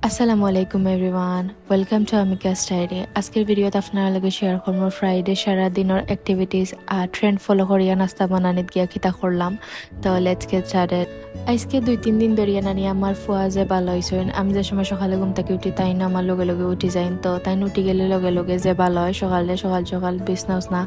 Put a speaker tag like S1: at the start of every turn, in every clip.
S1: আসসালামু আলাইকুম everyone, welcome to আমিকাস diary. আজকের ভিডিওতে আপনার লগে শেয়ার করব ফ্রাইডে সারা দিনের অ্যাক্টিভিটিস আর ট্রেন্ড ফলো করিয়া নাস্তা বানানিত গিয়া কিতা করলাম। তো লেটস গেট স্টার্টেড। আজকে 2-3 দিন ধরিয়া নানি আমার ফুয়া যে ভালো হয়েছেন। আমি যে সময় সকালে ঘুম থেকে উঠি তাই না আমার লগে লগে উঠি যাই, তো তাই উঠি গেলে লগে লগে যে ভালো হয় সকালে সকাল বিছনা উছনা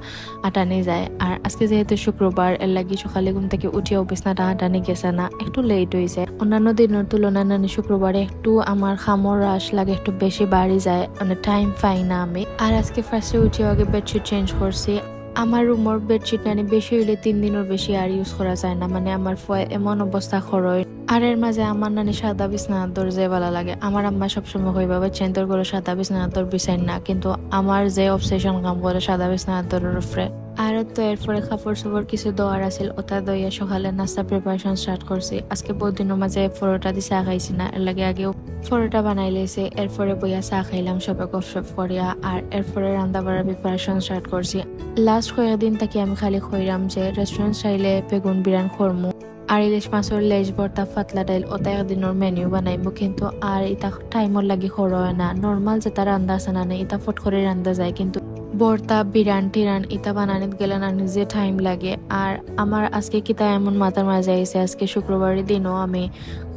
S1: আটানি যায়। আর আজকে যেহেতু শুক্রবার, এর লাগি সকালে ঘুম থেকে উঠিয়াও বিছনাটা আটানি গেছে না, একটু লেট হয়েছে। অন্যান্য দিনের তুলনায় নানি শুক্রবারে একটু আমার খামর রাশ লাগে, একটু বেশি বাড়ি যায়, মানে টাইম পাই না আমি। আর আজকে ফার্স্টে উঠে আগে বেডশিট চেঞ্জ করছি। আমার রুমের বেডশিট নানি বেশি হইলে 3 দিনের বেশি আর ইউজ করা যায় না, মানে আমার এমন অবস্থা খরচ। আর এর মাঝে আমার নানি সাদা বিছানার দর যে ভালো লাগে। আমার আম্মা সবসময় কইবা বাচ্চা তোর করে সাদা বিছানার দর বিছাই না, কিন্তু আমার যে অবসেশন কাম করে সাদা বিছানার দরের উপরে। আর তো এরপরে কাপড় চোপড় কিছু দেওয়ার আছিল, ওটা দইয়া সকালে নাস্তা প্রিপারেশন স্টার্ট করছি। আজকে বহুত দিনের মাঝে পরোটা দিয়ে চা খাইছি না, এর লাগে আগেও পরোটা বানাই লেছে। এরপরে বইয়া চা খাইলাম সবে গপসপ করিয়া, আর এরপরে রান্না বাড়ার প্রিপারেশন স্টার্ট করছি। লাস্ট কয়েকদিন থেকে আমি খালি কইরাম যে রেস্টুরেন্ট চাইলে বেগুন বিরান খরমু আর ইলিশ মাছের লেজ ভর্তা পাতলা ডাইল ওটা একদিনের মেনু বানাইবো, কিন্তু আর এটা টাইমর লাগি হয় না। নর্মাল যেটা রান্না আছে না এটা ফট করে রান্না যায়, কিন্তু ভর্তা বিরান টিরান ইতা বানানিত গেলে না নিজে টাইম লাগে। আর আমার আজকে কিতা এমন মাথার মাঝে আইছে, আজকে শুক্রবারের দিনও আমি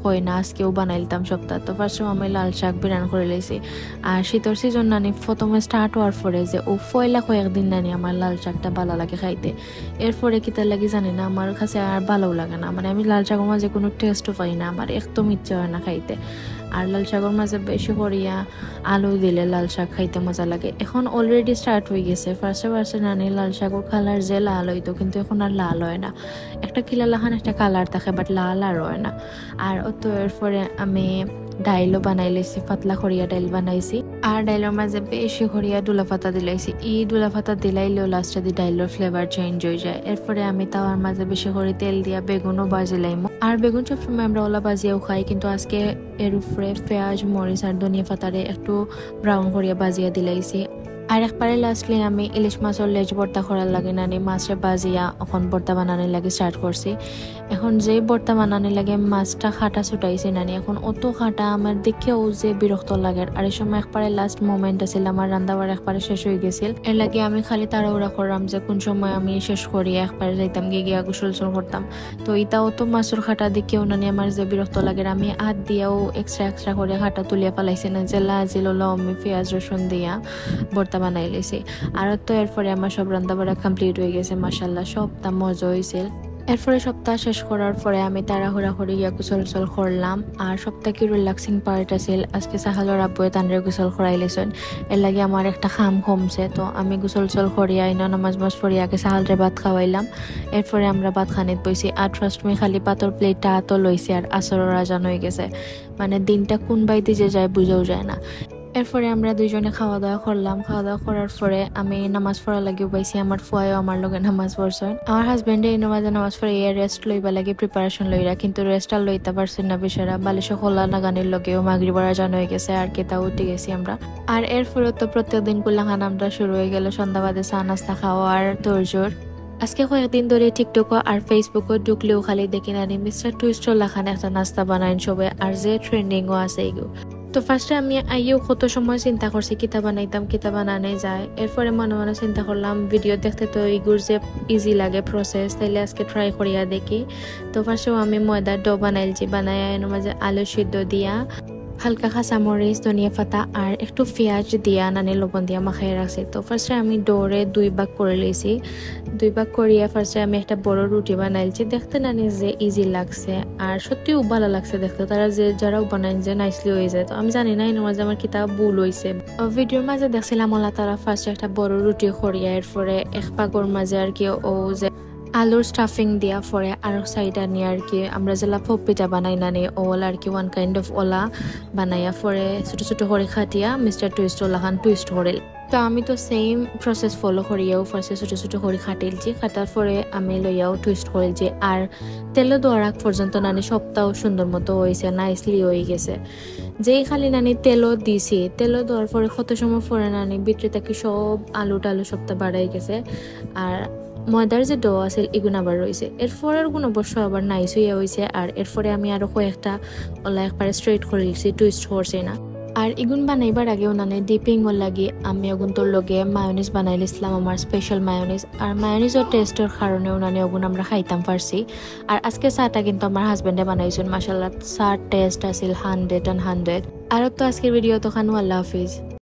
S1: হয় না আজকেও বানাইলাম সপ্তাহ। তো ফার্স্ট আমি লাল শাক বিরান করে লাইছি। আর শীতর সিজন নানি প্রথমে স্টার্ট হওয়ার পরে যে ও ফয়লা কয়েকদিন নানি আমার লাল শাকটা ভালো লাগে খাইতে। এরপরে কিতা লাগে জানি না, আমার কাছে আর ভালো লাগে না, মানে আমি লাল শাকের মাঝে কোনো টেস্টও পাই না, আমার একদম ইচ্ছে হয় না খাইতে। আর লাল শাকের মাঝে বেশি করিয়া আলু দিলে লাল শাক খাইতে মজা লাগে। এখন অলরেডি স্টার্ট হয়ে গেছে। ফার্স্টে নানি লাল শাকের কালার যে লাল হইতো, কিন্তু এখন আর লাল হয় না। একটা কিলা লাখান একটা কালার থাকে, বাট লাল আর হয় না। আর তো এরপরে আমি ডাইলও বানাই লাইছি, পাতলা খড়িয়া ডাইল বানাইছি। আর ডাইলের মাঝে বেশি খড়িয়া ডুলা পাতা দিলাইছি। ডুলা পাতা দিলাইলেও লাস্টে দিয়ে ডাইলের ফ্লেভার চেঞ্জ হয়ে যায়। এরপরে আমি তাওয়ার মাঝে বেশি করে তেল দিয়া বেগুনও বাজিলাইমো। আর বেগুন সবসময় আমরা ওলা বাজিয়াও খাই, কিন্তু আজকে এর উপরে পেঁয়াজ মরিচ আর ধনিয়া পাতারে একটু ব্রাউন করিয়া বাজিয়া দিলাইছি। আর একবারে লাস্টলি আমি ইলিশ মাছের লেজ ভর্তা করার লাগে নানি মাছটা বাজিয়া এখন ভর্তা বানানোর লাগে স্টার্ট করছি। এখন যে ভর্তা বানানোর লাগে মাছটা খাটা ছুটাইছি নানি, এখন অত খাটা আমার দেখেও যে বিরক্ত লাগে। আর এই সময় একবারে লাস্ট মোমেন্ট আছিল, আমার রান্নাবার একবারে শেষ হয়ে গেছিল। এর লাগে আমি খালি তাড়াহুড়া করলাম যে কোন সময় আমি শেষ করি একবারে যাইতাম গিয়া গোসল করতাম। তো এটা অত মাছের খাটা দেখেও নানি আমার যে বিরক্ত লাগে, আমি হাত দিয়াও এক্সট্রা করে খাটা তুলিয়া পালাইছি না, যে লাজিল আমি পেঁয়াজ রসুন দিয়া ভর্তা বানাই লেছি। আর তো এরপরে আমার সব রান্না বাড়া কমপ্লিট হয়ে গেছে, মাশাআল্লাহ সবটা মজা হয়েছিল। এরপরে সপ্তাহ শেষ করার পরে আমি তাড়াহুড়া করে গিয়া গোসল করলাম। আর সবটা কি রিল্যাক্সিং পার্ট আছিল, আজকে সাহালোর আব্বুয়ে তানরে গোসল করাই লেছেন। এর লাগে আমার একটা খাম কমছে, তো আমি গোসল করিয়া আইনা নামাজ পড়িয়া আগে সাহালরে ভাত খাওয়াইলাম। এরপরে আমরা ভাত খানিত বইছি। আর ফার্স্ট আমি খালি পাতর প্লেটটা আতো লইছি, আর আসরের আজান হয়ে গেছে, মানে দিনটা কোন বাইতে যে যায় বুঝেও যায় না। এরপরে আমরা দুইজনে খাওয়া দাওয়া করলাম। খাওয়া দাওয়া করার পরে আমি নামাজ পড়া লাগিও পাইছি, আমার ফুয়াও আমার লগে নামাজ পড়ছেন। আমার হাজবেন্ডে এই নামাজ পড়ে রেস্ট লইবা লাগে প্রিপারেশন লইরা, কিন্তু রেস্ট আর লইতে পারছেন না বেচারা। বালিশ খোলা লাগানির লগেও মাগরিবার আজান হয়ে গেছে, আর কেতা উঠে গেছি আমরা। আর এরপরে তো প্রত্যেকদিন কুল্লাখান আমরা শুরু হয়ে গেল সন্ধ্যাবাদে চা নাস্তা খাওয়া আর তোরজোর। আজকে কয়েকদিন ধরে টিকটক আর ফেসবুকও ঢুকলেও খালি দেখি নানি মিস্টার টুইস্টর লাখান একটা নাস্তা বানাইন সবে, আর যে ট্রেন্ডিংও আছে এগুলো। তো ফার্স্টে আমি আইও কত সময় চিন্তা করছি কিতা বানাইতাম কিতা বানানো যায়। এরপরে মনে মনে চিন্তা করলাম ভিডিও দেখতে তো এইগুলো যে ইজি লাগে প্রসেস, তাইলে আজকে ট্রাই করিয়া দেখি। তো ফার্স্টেও আমি ময়দার ডো বানাইছি, বানাই এর মাঝে আলু সিদ্ধ দিয়া হালকা কাঁচামরিচ ধনিয়া পাতা আর একটু পেঁয়াজ দিয়া নানি লবণ দিয়া মাখাই রাখছি। তো ফার্স্টে আমি ডোরে 2 ভাগ করে লইছি। 2 ভাগ করিয়া ফার্স্টে আমি একটা বড় রুটি বানাইছি। দেখতে নানি যে ইজি লাগছে, আর সত্যিও ভালো লাগছে দেখতে। তারা যে যারাও বানাই যে নাইসলি হয়ে যায়। তো আমি জানি না এর মাঝে আমার কিতা ভুল হয়েছে। ভিডিওর মাঝে দেখছিলাম ওলা তারা ফার্স্টে একটা বড় রুটি করিয়া এরপরে এক পাগর মাঝে আর কি ও যে আলুর স্টাফিং দিয়া পরে আর সাইডা নিয়ে আর কি আমরা যেলা পপিটা বানাই নানি ওলা আর কি ওয়ান কাইন্ড অফ ওলা বানাইয়া পরে ছোট ছোট করে খাটিয়া মিস্টার টুইস্ট ওলাখান টুইস্ট করিল। তো আমি তো সেম প্রসেস ফলো করিয়াও ফার্স্টে ছোট ছোট করে খাটিলছি, খাটার পরে আমি লইয়াও টুইস্ট করিলছি। আর তেলে দেওয়ার আগ পর্যন্ত নানি সবটাও সুন্দর মতো হয়েছে, নাইসলি হয়ে গেছে। যেই খালি নানি তেলও দিছি, তেলও দেওয়ার পরে কত সময় পরে নানি ভিতরে থাকি সব আলু টালু সবটা বাড়াই গেছে। আর ময়দার যে ডো আছে এগুলো আবার রয়েছে। এরপর আর কোনো অবশ্য আবার নাইস হইয়া হয়েছে। আর এরপরে আমি আরো কয়েকটা ওলা একবারে স্ট্রেট করে দিচ্ছি, টুইস্ট করছি না। আর ইগুন বানাইবার আগে উনানে ডিপিং ওর লাগি আমি ওগুন তোর লগে মায়োনিজ বানাইলিছিলাম আমার স্পেশাল মায়োনিজ আর মায়োনিজের টেস্টের কারণে উনানে ওগুন আমরা খাইতাম পারছি আর আজকে চাটা কিন্তু আমার হাজবেন্ডে বানাইছেন মাশাআল্লাহ চার টেস্ট আছিল 100 and 100 আর তো আজকের ভিডিও তো খানু আল্লাহ হাফিজ।